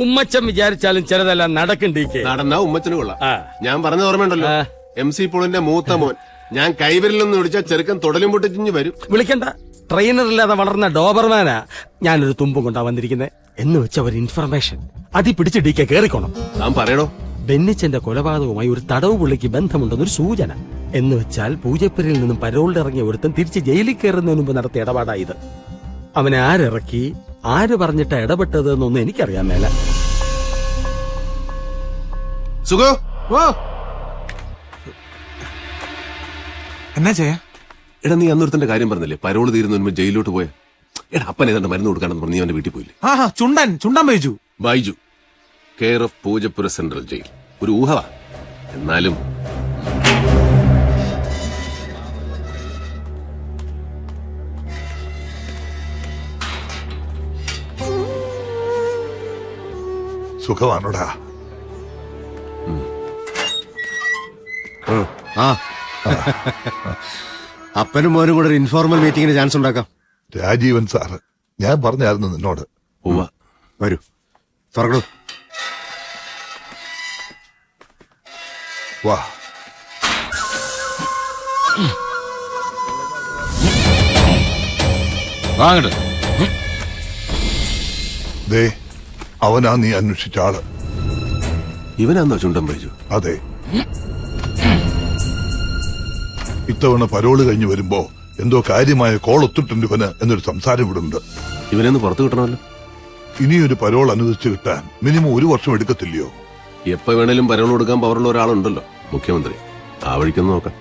ഉമ്മച്ചൻ വിചാരിച്ചാലും ചിലതെല്ലാം നടക്കണ്ടീക്കേ. നടന്നാ ഉമ്മച്ചന് കൊള്ളാം. ഞാൻ പറഞ്ഞ ഓർമ്മയുണ്ടല്ലോ, MC പോളിന്റെ മൂത്ത മോൻ. ഞാൻ കൈവരിലൊന്ന് വിളിച്ചാൽ ചെറുക്കൻ തുടലും പൊട്ടിച്ചിഞ്ഞ് വരും. വിളിക്കണ്ട, ട്രെയിനറില്ലാതെ വളർന്ന ഡോബർമാനാ. ഞാനൊരു തുമ്പും കൊണ്ടാ വന്നിരിക്കുന്നത് എന്ന് വെച്ച ഒരു ഇൻഫർമേഷൻ അതി പിടിച്ച് DK കേറിക്കോണം. ഞാൻ പറയണോ, ബെന്നിച്ചന്റെ കൊലപാതകവുമായി ഒരു തടവ് പുള്ളിക്ക് ബന്ധമുണ്ടെന്നൊരു സൂചന. എന്ന് വെച്ചാൽ പൂജപ്പുരയിൽ നിന്നും പരോളിലിറങ്ങിയ ഒരുത്തൻ തിരിച്ച് ജയിലിൽ കയറുന്നതിന് മുമ്പ് നടത്തിയ ഇടപാടായത്. അവനെ ആരിറക്കി, ആര് പറഞ്ഞിട്ടാ ഇടപെട്ടത് എന്നൊന്നും എനിക്കറിയാൻ മേല. സുഖോ എന്നാ ചെയ്യാ? എടാ, നീ അന്നൊരുത്തന്റെ കാര്യം പറഞ്ഞില്ലേ, പരോള് തീരുന്നതിന് മുമ്പ് ജയിലിലോട്ട് പോയ. എടാ, അപ്പൻ ഏതാണ്ട് മരുന്ന് കൊടുക്കാണെന്ന് പറഞ്ഞ് നീ അവന്റെ വീട്ടിൽ പോയില്ലേ? Chundan Baiju, care of Poojappura central jail. ഒരു ഊഹവാ, എന്നാലും സുഖമാണോടാ? അപ്പനും മോനും കൂടെ ഒരു ഇൻഫോർമൽ മീറ്റിംഗിന് ചാൻസ് ഉണ്ടാക്കാം. രാജീവൻ സാറ്, ഞാൻ പറഞ്ഞായിരുന്നു നിന്നോട്. വരൂ, തുറക്കണു. വാ. ദേ, അവനാ നീ അന്വേഷിച്ച ആള്. ഇവനാന്നോ ചുണ്ടൻ ബൈജു? അതെ. ഇത്തവണ പരോള് കഴിഞ്ഞ് വരുമ്പോ എന്തോ കാര്യമായ കോൾ ഒത്തിട്ടുണ്ട് ഇവന് എന്നൊരു സംസാരം ഇവിടെ ഉണ്ട്. ഇവനൊന്ന് പുറത്തു കിട്ടണമല്ലോ. ഇനിയൊരു പരോൾ അനുവദിച്ചു കിട്ടാൻ മിനിമം 1 വർഷം എടുക്കത്തില്ലയോ? എപ്പോ വേണേലും പരോൾ കൊടുക്കാൻ പവറുള്ള ഒരാളുണ്ടല്ലോ, മുഖ്യമന്ത്രി. ആ വഴിക്കൊന്ന് നോക്കാം.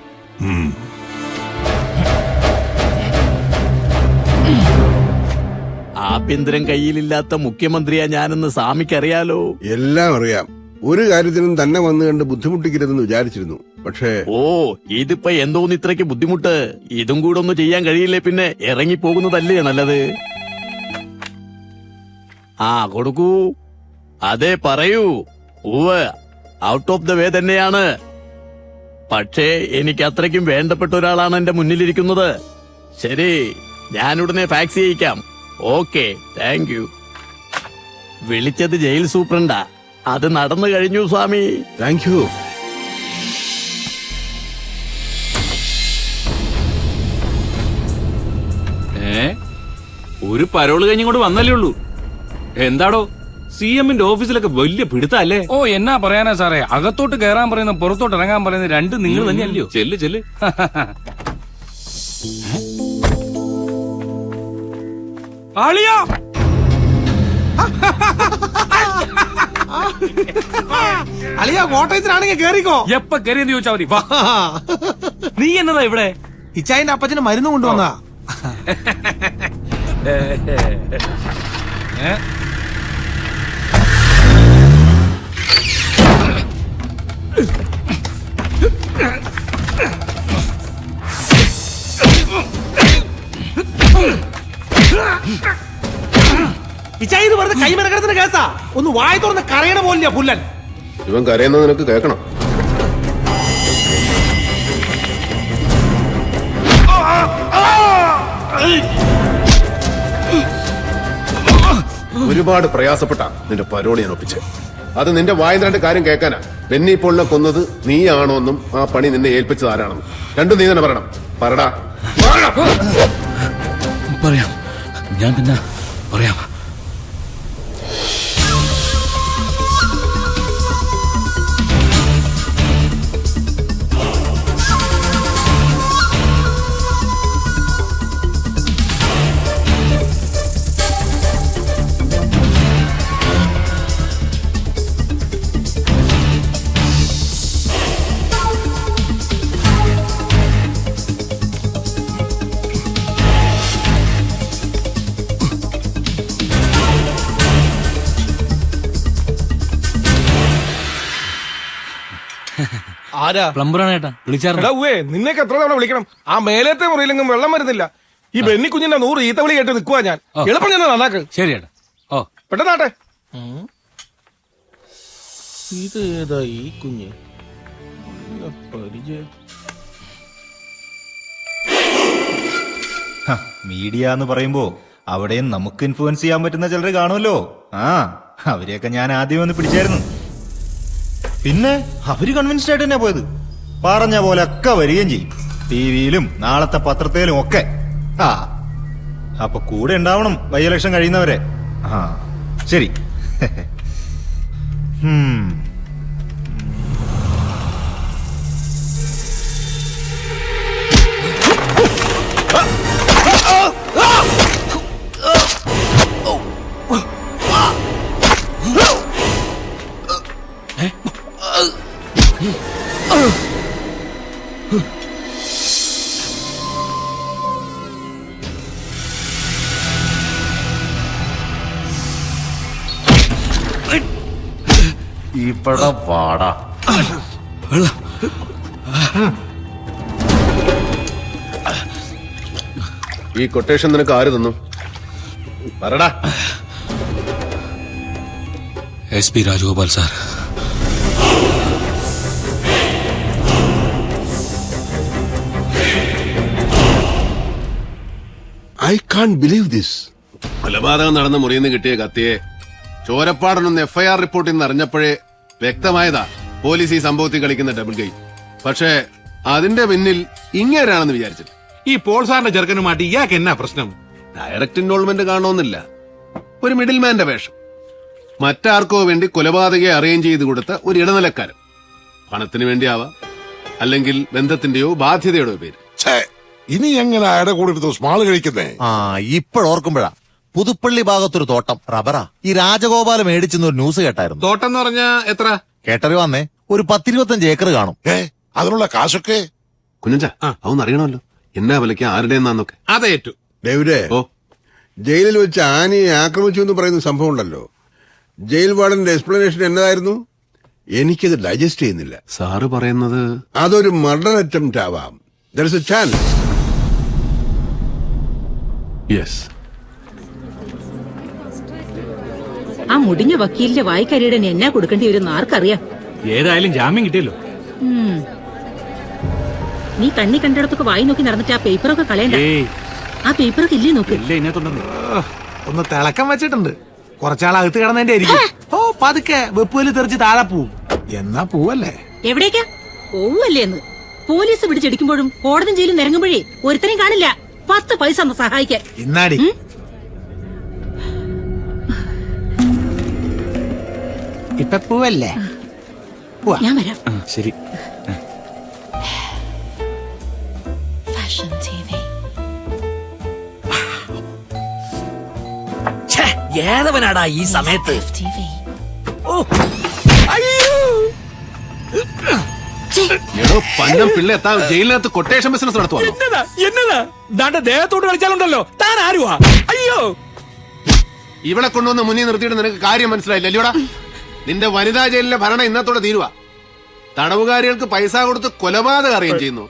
ആഭ്യന്തരം കയ്യിലില്ലാത്ത മുഖ്യമന്ത്രിയാ ഞാനെന്ന് സ്വാമിക്കറിയാലോ. എല്ലാം അറിയാം. ഒരു കാര്യത്തിനും തന്നെ വന്നു കണ്ട് ബുദ്ധിമുട്ടിക്കരുതെന്ന് വിചാരിച്ചിരുന്നു. പക്ഷേ ഇതിപ്പോ എന്തോന്ന് ഇത്രയ്ക്ക് ബുദ്ധിമുട്ട്? ഇതും കൂടെ ഒന്ന് ചെയ്യാൻ കഴിയില്ലേ പിന്നെ ഇറങ്ങിപ്പോകുന്നതല്ലേ നല്ലത്. കൊടുക്കൂ. അതെ, പറയൂ. ഔട്ട് ഓഫ് ദ വേ തന്നെയാണ്. പക്ഷേ എനിക്ക് അത്രയ്ക്കും വേണ്ടപ്പെട്ട ഒരാളാണ് എന്റെ മുന്നിലിരിക്കുന്നത്. ശരി, ഞാനുടനെ ഫാക്സ് ചെയ്യിക്കാം. Okay, thank you. വിളിച്ചത് ജയിൽ സൂപ്രണ്ടാ. അത് നടന്നു കഴിഞ്ഞു സ്വാമി. Thank you. ഒരു പരോള് കഴിഞ്ഞിങ്ങോട്ട് വന്നല്ലേ ഉള്ളൂ. എന്താടോ, CM-ന്റെ ഓഫീസിലൊക്കെ വലിയ പിടുത്തല്ലേ? എന്നാ പറയാനാ സാറേ, അകത്തോട്ട് കയറാൻ പറയുന്ന പുറത്തോട്ട് ഇറങ്ങാൻ പറയുന്ന രണ്ടും നിങ്ങൾ തന്നെയല്ലയോ? ചെല്ല് ചെല്ല്. ആളിയാ, അളിയാ, കോട്ടയത്തിനാണെങ്കിൽ കേറിക്കോ. എപ്പ കയറിയെന്ന് ചോദിച്ചാ മതി. വാ. നീ എന്നതാ ഇവിടെ? ഇച്ചായന്റെ അപ്പച്ചന് മരുന്ന് കൊണ്ടുവന്നാ. ഇച്ചായി, ഇത് വെറുതെ കൈമരക്കടത്തിന് കേസാ. ഒന്ന് വായ തുറന്ന് കരയണ പോലില്ല പുല്ലൻ. ഇവൻ കരയുന്നത് നിനക്ക് കേൾക്കണം. ഒരുപാട് പ്രയാസപ്പെട്ട നിന്റെ പരോളി ഞാൻ ഒപ്പിച്ച്. അത് നിന്റെ വായന്റെ കാര്യം കേൾക്കാനാ. ബെന്നി പോളിനെ കൊന്നത് നീയാണോന്നും ആ പണി നിന്നെ ഏൽപ്പിച്ചത് ആരാണെന്നും രണ്ടും നീ തന്നെ പറയണം. പറടാ. പറയാം, ഞാൻ പിന്നെ പറയാം. പ്ലംബറാണ് ഏട്ടാ. വിളിച്ചായിരുന്നു. നിന്നേക്ക് എത്ര തവണ വിളിക്കണം? ആ മേലത്തെ മുറിയിലെങ്കിലും വെള്ളം വരുന്നില്ല. ഈ ബെന്നി കുഞ്ഞിന്റെ 100 ഈത്തവിളി കേട്ട് നിൽക്കുവാ ഞാൻ. എളുപ്പം ഞാൻ നന്നാക്ക്. ശരി ഏട്ടാ. പെട്ടെന്നാട്ടെ. ഇത് ഏതാ ഈ കുഞ്ഞ്? പരിചയം. മീഡിയ എന്ന് പറയുമ്പോ അവിടെയും നമുക്ക് ഇൻഫ്ലുവൻസ് ചെയ്യാൻ പറ്റുന്ന ചിലർ കാണുമല്ലോ. അവരെയൊക്കെ ഞാൻ ആദ്യം ഒന്ന് പിടിച്ചായിരുന്നു. പിന്നെ അവര് കൺവിൻസ്ഡ് ആയിട്ട് തന്നെ പോയത്. പറഞ്ഞ പോലെ ഒക്കെ വരികയും ചെയ്യും, ടിവിയിലും നാളത്തെ പത്രത്തിലും ഒക്കെ. ആ അപ്പൊ കൂടെ ഉണ്ടാവണം ബൈ ഇലക്ഷൻ കഴിയുന്നവരെ. ആ ശരി. ഇവിടെ വാടാ. ഈ കൊട്ടേഷൻ നിനക്ക് ആര് തന്നു? പറടാ. SP Rajagopal sir. I can't believe this. കൊലപാതകം നടന്ന മുറിയിൽ നിന്ന് കിട്ടിയ കത്തിയെ ചോരപ്പാടനൊന്ന് FIR റിപ്പോർട്ടിൽ നിന്ന് അറിഞ്ഞപ്പോഴേ വ്യക്തമായതാ പോലീസ് ഈ സംഭവത്തിൽ കളിക്കുന്ന ഡബിൾ ഗെയിം. പക്ഷേ അതിന്റെ പിന്നിൽ ഇങ്ങേരാണെന്ന് വിചാരിച്ചില്ല. ഈ പോൾ സാറിന്റെ ചെറുക്കനുമായിട്ട് ഇയാൾക്ക് എന്നാ പ്രശ്നം? ഡയറക്റ്റ് ഇൻവോൾവ്മെന്റ് കാണണമെന്നില്ല, ഒരു മിഡിൽ മാന്റെ വേഷം. മറ്റാർക്കോ വേണ്ടി കൊലപാതകയെ അറേഞ്ച് ചെയ്ത് കൊടുത്ത ഒരു ഇടനിലക്കാരൻ. പണത്തിന് വേണ്ടിയാവാം, അല്ലെങ്കിൽ ബന്ധത്തിന്റെയോ ബാധ്യതയുടെയോ പേര്. ഇനി എങ്ങനെ അയാളുടെ കൂടെ എടുത്ത് സ്മാള് കഴിക്കുന്നേ? ആ ഇപ്പോഴോർക്കുമ്പോഴാ പുതുപ്പള്ളി ഭാഗത്തൊരു തോട്ടം റബ്ബറാ ഈ രാജഗോപാല മേടിച്ചെന്ന് ഒരു ന്യൂസ് കേട്ടായിരുന്നു. തോട്ടം എന്ന് പറഞ്ഞാ എത്ര? കേട്ടറി വന്നേ ഒരു 10-25 ഏക്കർ കാണും. അതിനുള്ള കാശൊക്കെ കുഞ്ഞഞ്ച അതൊന്നും അറിയണമല്ലോ, എന്നാ വിലയ്ക്ക് ആരുടെയെന്നാന്നൊക്കെ. അതേറ്റു. ഡേവിഡേ, ഓ, ജയിലിൽ വെച്ച് ആനയെ ആക്രമിച്ചു എന്ന് പറയുന്ന സംഭവം ഉണ്ടല്ലോ, ജയിൽ വാർഡന്റെ എക്സ്പ്ലനേഷൻ എന്നതായിരുന്നു? എനിക്കത് ഡൈജസ്റ്റ് ചെയ്യുന്നില്ല. സാറ് പറയുന്നത് അതൊരു മർഡർ അറ്റംപ്റ്റ് ആവാം. There is A chance. Yes. ആ മുടിഞ്ഞ വക്കീലിന്റെ വായിക്കരിയുടെ എന്നാ കൊടുക്കേണ്ടി വരുന്ന ആർക്കറിയാം. ഏതായാലും ജാമ്യം കിട്ടിയല്ലോ. നീ കണ്ണി കണ്ടിടത്തൊക്കെ വായി നോക്കി നടന്നിട്ട് ആ പേപ്പറൊക്കെ കളയണ്ട. ആ പേപ്പറൊക്കെ ഇല്ലേ നോക്ക്. ഒന്ന് തിളക്കം വെച്ചിട്ടുണ്ട്, കുറച്ചാളകത്ത് കിടന്നതിന്റെ ആയിരിക്കും. ഓ പതുക്കെ വെപ്പുവല് തെറിച്ച് താഴെ പോവും. എന്നാ പോവല്ലേ? എവിടേക്കാ പോവല്ലേ എന്ന്? പോലീസ് പിടിച്ചെടുക്കുമ്പോഴും കോടതി ജയിലും നിരങ്ങുമ്പോഴേ ഒരുത്തനെയും കാണില്ല 10 പൈസ ഒന്ന് സഹായിക്കാൻ. ഇന്നാടി ഇപ്പൊ പോവല്ലേ? ഞാൻ വരാം. ശരി. ഏതവനാടാ ഈ സമയത്ത്? എടോ പന്നം പിള്ള എത്താ ജയിലിനകത്ത് കൊട്ടേഷൻ ബിസിനസ് നടത്തുവാ. എന്നതാ ദാണ്ട ദേഹത്തോട്ട് കളിച്ചാലുണ്ടല്ലോ, താൻ ആരുവാ? അയ്യോ, ഇവിടെ കൊണ്ടുവന്ന് മുന്നിൽ നിർത്തിയിട്ട് നിനക്ക് കാര്യം മനസ്സിലായില്ല അല്ലയോടാ? നിന്റെ വനിതാ ജയിലിലെ ഭരണം ഇന്നത്തോടെ തീരുവാ. തടവുകാരികൾക്ക് പൈസ കൊടുത്ത് കൊലപാതകം അറിയുകയും ചെയ്യുന്നു.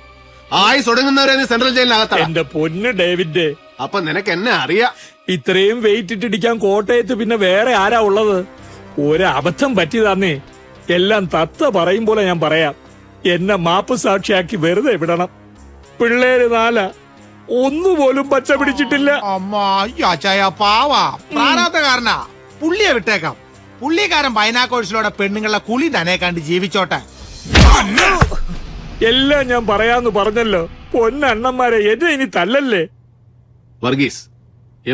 ആയുസ് ഒടുങ്ങുന്നവരെ നീ സെൻട്രൽ ജയിലിനകത്താണ്. എന്റെ പൊന്ന് ഡേവിഡ്, അപ്പൊ നിനക്ക് എന്നെ അറിയാം. ഇത്രയും വെയിറ്റ് ഇട്ടിടിക്കാൻ കോട്ടയത്ത് പിന്നെ വേറെ ആരാ ഉള്ളത്? ഒരബദ്ധം പറ്റിയതാന്നേ. എല്ലാം തത്ത പറയും പോലെ ഞാൻ പറയാം. എന്നെ മാപ്പ് സാക്ഷിയാക്കി വെറുതെ വിടണം. പിള്ളേര് 4, ഒന്നുപോലും പച്ച പിടിച്ചിട്ടില്ല. പാവാ പ്രാരാബ്ധകാരനാ. പുള്ളിയെ വിട്ടേക്കാം. പുള്ളിക്കാരൻ ബൈനാക്കോഴ്സിലൂടെ പെണ്ണുങ്ങളെ കുളി തന്നെ കണ്ട് ജീവിച്ചോട്ടെ. എല്ലാം ഞാൻ പറയാന്ന് പറഞ്ഞല്ലോ. പൊന്നണ്ണന്മാരെ, എന്നെ ഇനി തല്ലല്ലേ. വർഗീസ്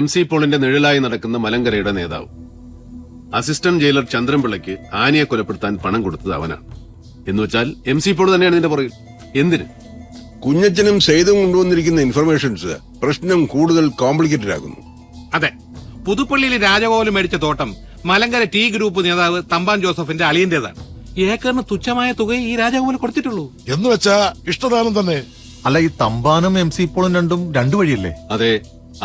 MC പോളിന്റെ നിഴലായി നടക്കുന്ന മലങ്കരയുടെ നേതാവ്. അസിസ്റ്റന്റ് ജയിലർ ചന്ദ്രൻപിള്ളയ്ക്ക് ആനയെ കൊലപ്പെടുത്താൻ പണം കൊടുത്തത് അവനാണ്. എന്നുവെച്ചാൽ MC പോൾ തന്നെയാണ് ഇതിന്റെ പുറകിൽ. എന്തിന്? കുഞ്ഞച്ചനും സെയ്തും കൊണ്ടുവന്നിരിക്കുന്ന ഇൻഫർമേഷൻസ് പ്രശ്നം കൂടുതൽ കോംപ്ലിക്കേറ്റഡ് ആകുന്നു. അതെ, പുതുപ്പള്ളിയിൽ രാജഗോപാൽ മേടിച്ച തോട്ടം മലങ്കര ടി ഗ്രൂപ്പ് നേതാവ് തമ്പാൻ ജോസഫിന്റെ അളിയന്റേതാണ്. ഏക്കറിന് തുച്ഛമായ തുക ഈ രാജഗോപാൽ കൊടുത്തിട്ടുള്ളൂ. എന്ന് വെച്ചാ ഇഷ്ടദാനം തന്നെ. അല്ല ഈ തമ്പാനും MC പോളും രണ്ടും 2 വഴിയല്ലേ? അതെ,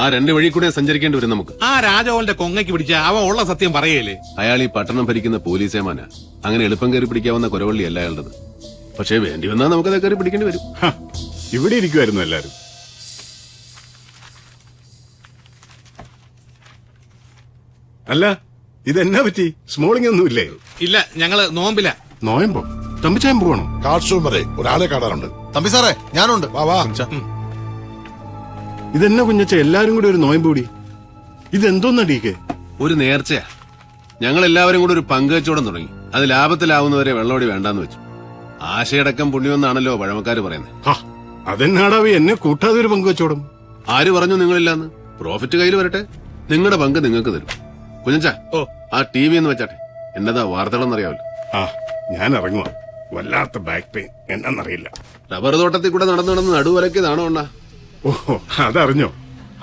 ആ 2 വഴി കൂടെ സഞ്ചരിക്കേണ്ടി വരും നമുക്ക്. ആ രാജഗോപാലിന്റെ കൊങ്ങയ്ക്ക് പിടിച്ച അവൻ ഉള്ള സത്യം പറയല്ലേ. അയാൾ ഈ പട്ടണം ഭരിക്കുന്ന പോലീസേമാനാ. അങ്ങനെ എളുപ്പം കയറി പിടിക്കാവുന്ന കുരവള്ളിയല്ല അയാളുടേത്. പക്ഷേ വേണ്ടി വന്നാൽ നമുക്കത് കയറി പിടിക്കേണ്ടി വരും. ഇവിടെ ഇരിക്കുമായിരുന്നു എല്ലാരും. അല്ല ഇതെന്നാ പറ്റി? സ്മോളിംഗ് ഒന്നുമില്ലേ? ഇല്ല, ഞങ്ങള് നോമ്പില്ല. നോയമ്പോ തമ്പിച്ചായം പോകണം. കാർഷവും വരെ ഒരാളെ കാണാറുണ്ട്. തമ്പി സാറേ ഞാനുണ്ട്. വാ വാ. ഇതെന്നാ കുഞ്ഞച്ച എല്ലാരും കൂടി ഒരു നോയമ്പ് കൂടി? ഇതെന്തോന്നാ ഡീക്കെ? ഒരു നേർച്ചയാ. ഞങ്ങൾ എല്ലാവരും കൂടി ഒരു പങ്കുവെച്ചോടം തുടങ്ങി. അത് ലാഭത്തിലാവുന്നവരെ വെള്ളോടി വേണ്ടാന്ന് വെച്ചു. ആശയടക്കം പുണ്യമെന്നാണല്ലോ പഴമക്കാര് പറയുന്നത്. അതെന്നാടാവി എന്നെ കൂട്ടാതെ ഒരു പങ്കുവെച്ചോടും. ആര് പറഞ്ഞു നിങ്ങളില്ലാന്ന്? പ്രോഫിറ്റ് കയ്യിൽ വരട്ടെ, നിങ്ങളുടെ പങ്ക് നിങ്ങൾക്ക് തരും. കുഞ്ഞച്ചാ, ആ ടി വി എന്ന് വെച്ചാട്ടെ. എന്നതാ വാർത്തകളെന്നറിയാമല്ലോ. ഞാൻ ഇറങ്ങുക. വല്ലാത്ത ബാക്ക് പെയിൻ, എന്നാന്നറിയില്ല. റബ്ബർ തോട്ടത്തിൽ കൂടെ നടന്ന് നടുവലക്കിയതാണോ അണ്ണാ? ഓഹോ, അതറിഞ്ഞോ?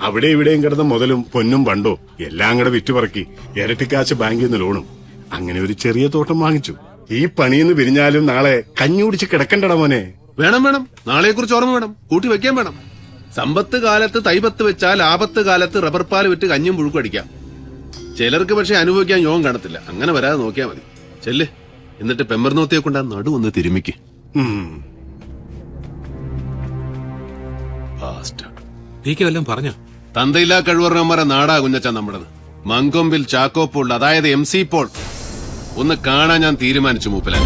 അവിടെ ഇവിടെയും കിടന്ന മുതലും പൊന്നും പണ്ടോ എല്ലാം കൂടെ വിറ്റുപറക്കി ഇരട്ടിക്കാശ് ബാങ്കിൽ നിന്ന് ലോണും അങ്ങനെ ഒരു ചെറിയ തോട്ടം വാങ്ങിച്ചു. ഈ പണിയെന്ന് പിരിഞ്ഞാലും നാളെ കഞ്ഞി കുടിച്ച് കിടക്കണ്ടടാ മോനെ. വേണം. നാളെ കുറിച്ച് ഓർമ്മ വേണം, കൂട്ടി വെക്കാൻ വേണം. സമ്പത്ത് കാലത്ത് തൈപത്ത് വെച്ചാൽ ആപത്ത് കാലത്ത് റബ്ബർ പാൽ വിറ്റ് കഞ്ഞും പുഴുക്കും അടിക്കാം. ചിലർക്ക് പക്ഷെ അനുഭവിക്കാൻ യോഗം കാണത്തില്ല. അങ്ങനെ വരാതെ നോക്കിയാ മതി. ചെല്ല്, എന്നിട്ട് പെമ്പർനോത്തിയെ കൊണ്ട് ആ നടു ഒന്ന് തിരുമിക്ക്. വല്ലതും പറഞ്ഞോ? തന്തയില്ലാ കഴിവറന്മാരെ നാടാ കുഞ്ഞച്ചാ നമ്മുടേത്. മങ്കൊമ്പിൽ ചാക്കോ പോൾ, അതായത് MC പോൾ ഒന്ന് കാണാൻ ഞാൻ തീരുമാനിച്ചു മൂപ്പലാൻ.